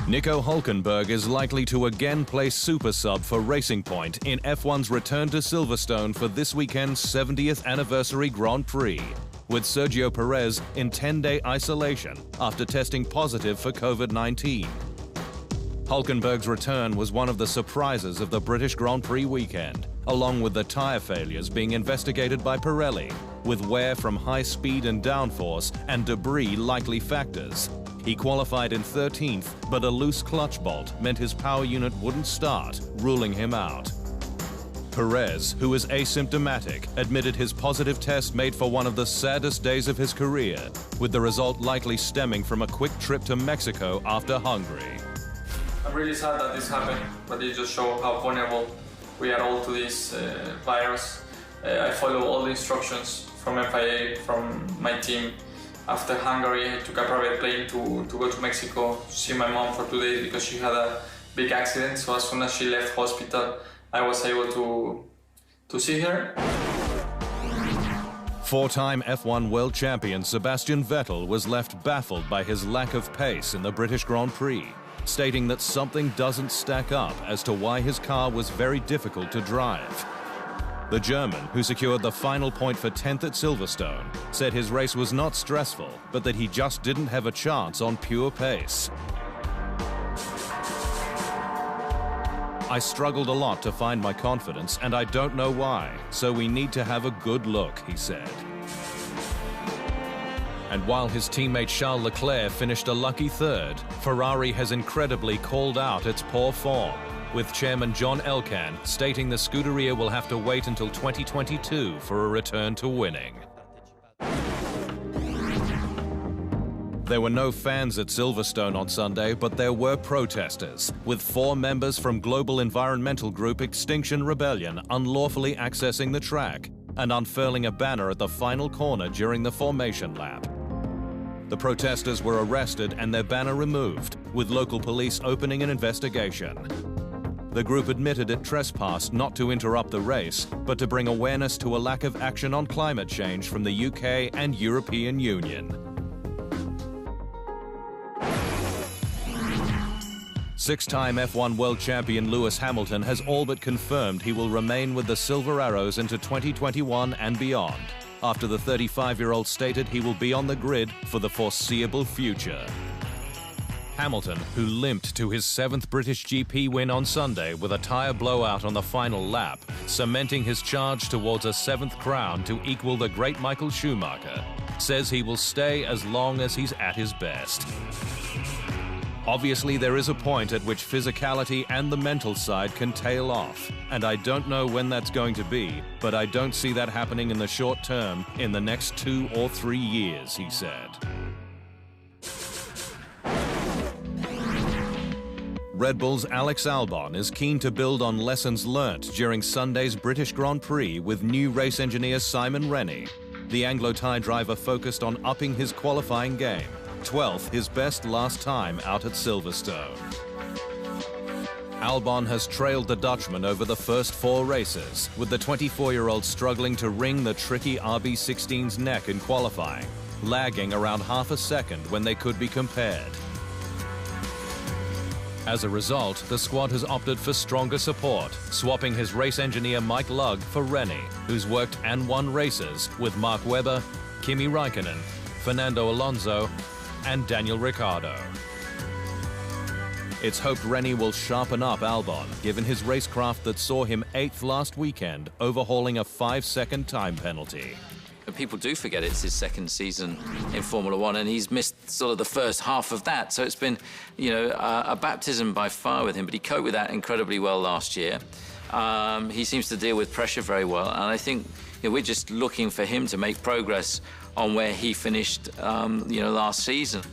Nico Hülkenberg is likely to again play super sub for Racing Point in F1's return to Silverstone for this weekend's 70th anniversary Grand Prix, with Sergio Perez in 10-day isolation after testing positive for COVID-19. Hülkenberg's return was one of the surprises of the British Grand Prix weekend, along with the tyre failures being investigated by Pirelli, with wear from high speed and downforce and debris likely factors. He qualified in 13th, but a loose clutch bolt meant his power unit wouldn't start, ruling him out. Perez, who is asymptomatic, admitted his positive test made for one of the saddest days of his career, with the result likely stemming from a quick trip to Mexico after Hungary. I'm really sad that this happened, but it just shows how vulnerable we are all to this virus. I follow all the instructions from FIA, from my team. After Hungary, I took a private plane to go to Mexico to see my mom for 2 days because she had a big accident. So as soon as she left hospital, I was able to see her. Four-time F1 world champion Sebastian Vettel was left baffled by his lack of pace in the British Grand Prix, stating that something doesn't stack up as to why his car was very difficult to drive. The German, who secured the final point for 10th at Silverstone, said his race was not stressful, but that he just didn't have a chance on pure pace. I struggled a lot to find my confidence, and I don't know why, so we need to have a good look, he said. And while his teammate Charles Leclerc finished a lucky third, Ferrari has incredibly called out its poor form, with chairman John Elkann stating the Scuderia will have to wait until 2022 for a return to winning. There were no fans at Silverstone on Sunday, but there were protesters, with 4 members from global environmental group Extinction Rebellion unlawfully accessing the track and unfurling a banner at the final corner during the formation lap. The protesters were arrested and their banner removed, with local police opening an investigation. The group admitted it trespassed not to interrupt the race, but to bring awareness to a lack of action on climate change from the UK and European Union. Six-time F1 world champion Lewis Hamilton has all but confirmed he will remain with the Silver Arrows into 2021 and beyond, after the 35-year-old stated he will be on the grid for the foreseeable future. Hamilton, who limped to his 7th British GP win on Sunday with a tyre blowout on the final lap, cementing his charge towards a 7th crown to equal the great Michael Schumacher, says he will stay as long as he's at his best. Obviously, there is a point at which physicality and the mental side can tail off, and I don't know when that's going to be, but I don't see that happening in the short term in the next 2 or 3 years, he said. Red Bull's Alex Albon is keen to build on lessons learnt during Sunday's British Grand Prix with new race engineer Simon Rennie. The Anglo-Thai driver focused on upping his qualifying game, 12th his best last time out at Silverstone. Albon has trailed the Dutchman over the first 4 races, with the 24-year-old struggling to wring the tricky RB16's neck in qualifying, lagging around half a second when they could be compared. As a result, the squad has opted for stronger support, swapping his race engineer Mike Lugg for Rennie, who's worked and won races with Mark Webber, Kimi Räikkönen, Fernando Alonso, and Daniel Ricciardo. It's hoped Rennie will sharpen up Albon, given his racecraft that saw him 8th last weekend, overhauling a 5-second time penalty. People do forget it's his 2nd season in Formula One, and he's missed sort of the first half of that. So it's been, you know, a baptism by fire with him, but he coped with that incredibly well last year. He seems to deal with pressure very well, and I think we're just looking for him to make progress on where he finished, last season.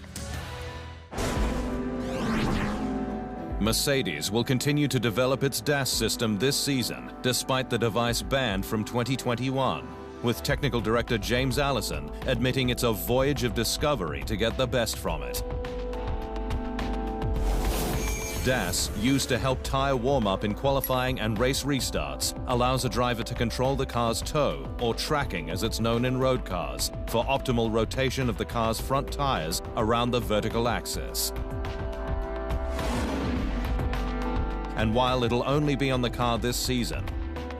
Mercedes will continue to develop its DAS system this season, despite the device banned from 2021. With technical director James Allison admitting it's a voyage of discovery to get the best from it. DAS, used to help tyre warm-up in qualifying and race restarts, allows a driver to control the car's toe, or tracking as it's known in road cars, for optimal rotation of the car's front tyres around the vertical axis. And while it'll only be on the card this season,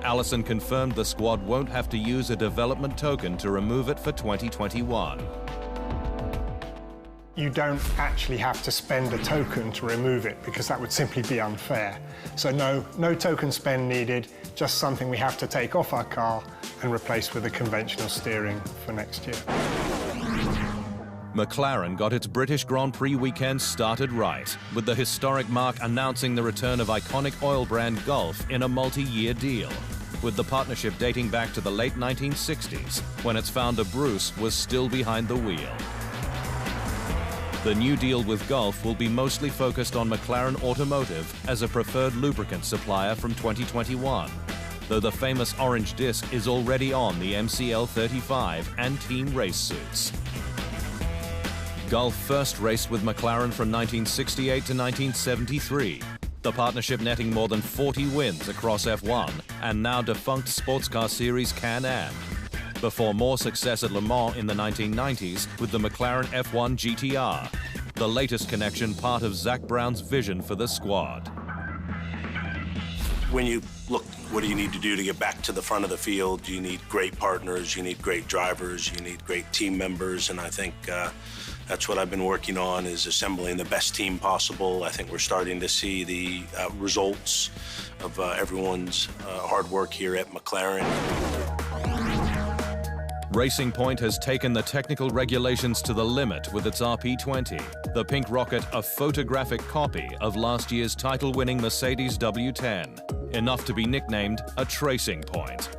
Allison confirmed the squad won't have to use a development token to remove it for 2021. You don't actually have to spend a token to remove it because that would simply be unfair. So no token spend needed, just something we have to take off our car and replace with a conventional steering for next year. McLaren got its British Grand Prix weekend started right, with the historic marque announcing the return of iconic oil brand Gulf in a multi-year deal, with the partnership dating back to the late 1960s, when its founder Bruce was still behind the wheel. The new deal with Gulf will be mostly focused on McLaren Automotive as a preferred lubricant supplier from 2021, though the famous orange disc is already on the MCL 35 and team race suits. Gulf first raced with McLaren from 1968 to 1973, the partnership netting more than 40 wins across F1 and now defunct sports car series Can-Am, before more success at Le Mans in the 1990s with the McLaren F1 GTR, the latest connection part of Zak Brown's vision for the squad. When you look, what do you need to do to get back to the front of the field? You need great partners, you need great drivers, you need great team members, and I think that's what I've been working on, is assembling the best team possible. I think we're starting to see the results of everyone's hard work here at McLaren. Racing Point has taken the technical regulations to the limit with its RP20, the pink rocket a photographic copy of last year's title-winning Mercedes W10, enough to be nicknamed a tracing point.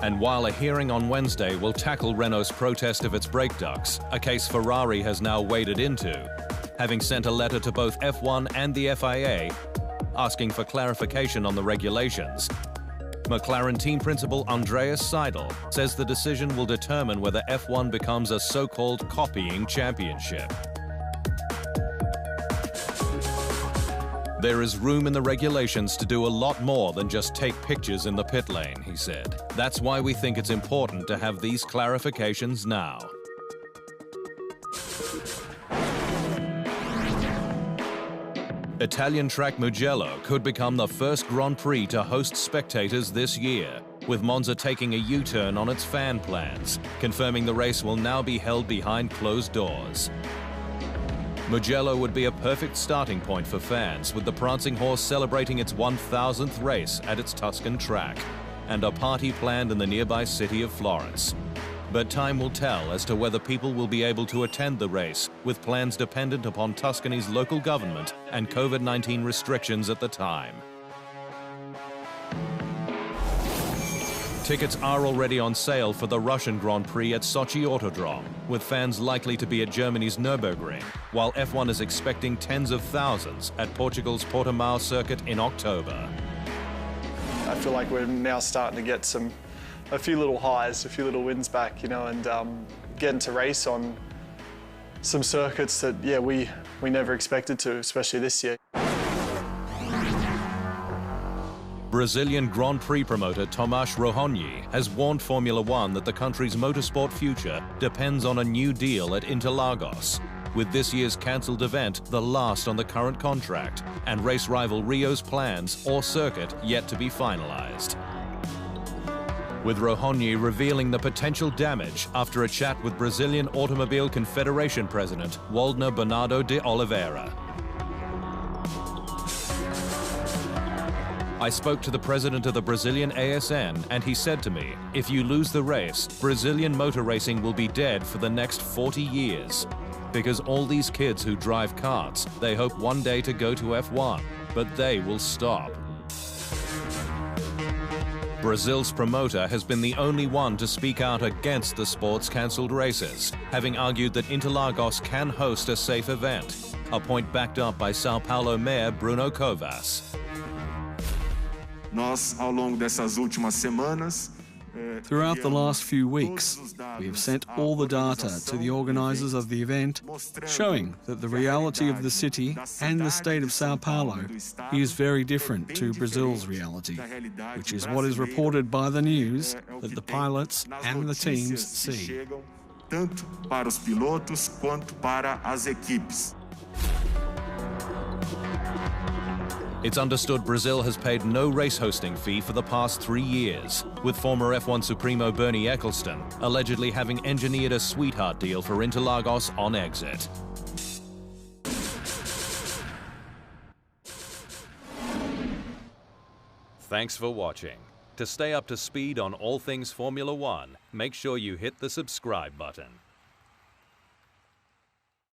And while a hearing on Wednesday will tackle Renault's protest of its brake ducts, a case Ferrari has now waded into, having sent a letter to both F1 and the FIA asking for clarification on the regulations, McLaren team principal Andreas Seidel says the decision will determine whether F1 becomes a so-called copying championship. There is room in the regulations to do a lot more than just take pictures in the pit lane, he said. That's why we think it's important to have these clarifications now. Italian track Mugello could become the first Grand Prix to host spectators this year, with Monza taking a U-turn on its fan plans, confirming the race will now be held behind closed doors. Mugello would be a perfect starting point for fans, with the Prancing Horse celebrating its 1,000th race at its Tuscan track, and a party planned in the nearby city of Florence. But time will tell as to whether people will be able to attend the race, with plans dependent upon Tuscany's local government and COVID-19 restrictions at the time. Tickets are already on sale for the Russian Grand Prix at Sochi Autodrome, with fans likely to be at Germany's Nürburgring, while F1 is expecting tens of thousands at Portugal's Portimao circuit in October. I feel like we're now starting to get a few little highs, a few little wins back, you know, and getting to race on some circuits that, yeah, we never expected to, especially this year. Brazilian Grand Prix promoter Tomasz Rohonyi has warned Formula One that the country's motorsport future depends on a new deal at Interlagos, with this year's cancelled event the last on the current contract, and race rival Rio's plans or circuit yet to be finalized. With Rohonyi revealing the potential damage after a chat with Brazilian Automobile Confederation President Waldner Bernardo de Oliveira. I spoke to the president of the Brazilian ASN and he said to me, if you lose the race, Brazilian motor racing will be dead for the next 40 years. Because all these kids who drive karts, they hope one day to go to F1, but they will stop. Brazil's promoter has been the only one to speak out against the sport's cancelled races, having argued that Interlagos can host a safe event, a point backed up by São Paulo Mayor Bruno Covas. Throughout the last few weeks, we have sent all the data to the organisers of the event, showing that the reality of the city and the state of São Paulo is very different to Brazil's reality, which is what is reported by the news that the pilots and the teams see. Tanto para os pilotos quanto para as equipes. It's understood Brazil has paid no race hosting fee for the past 3 years, with former F1 Supremo Bernie Ecclestone allegedly having engineered a sweetheart deal for Interlagos on exit. Thanks for watching. To stay up to speed on all things Formula One, make sure you hit the subscribe button.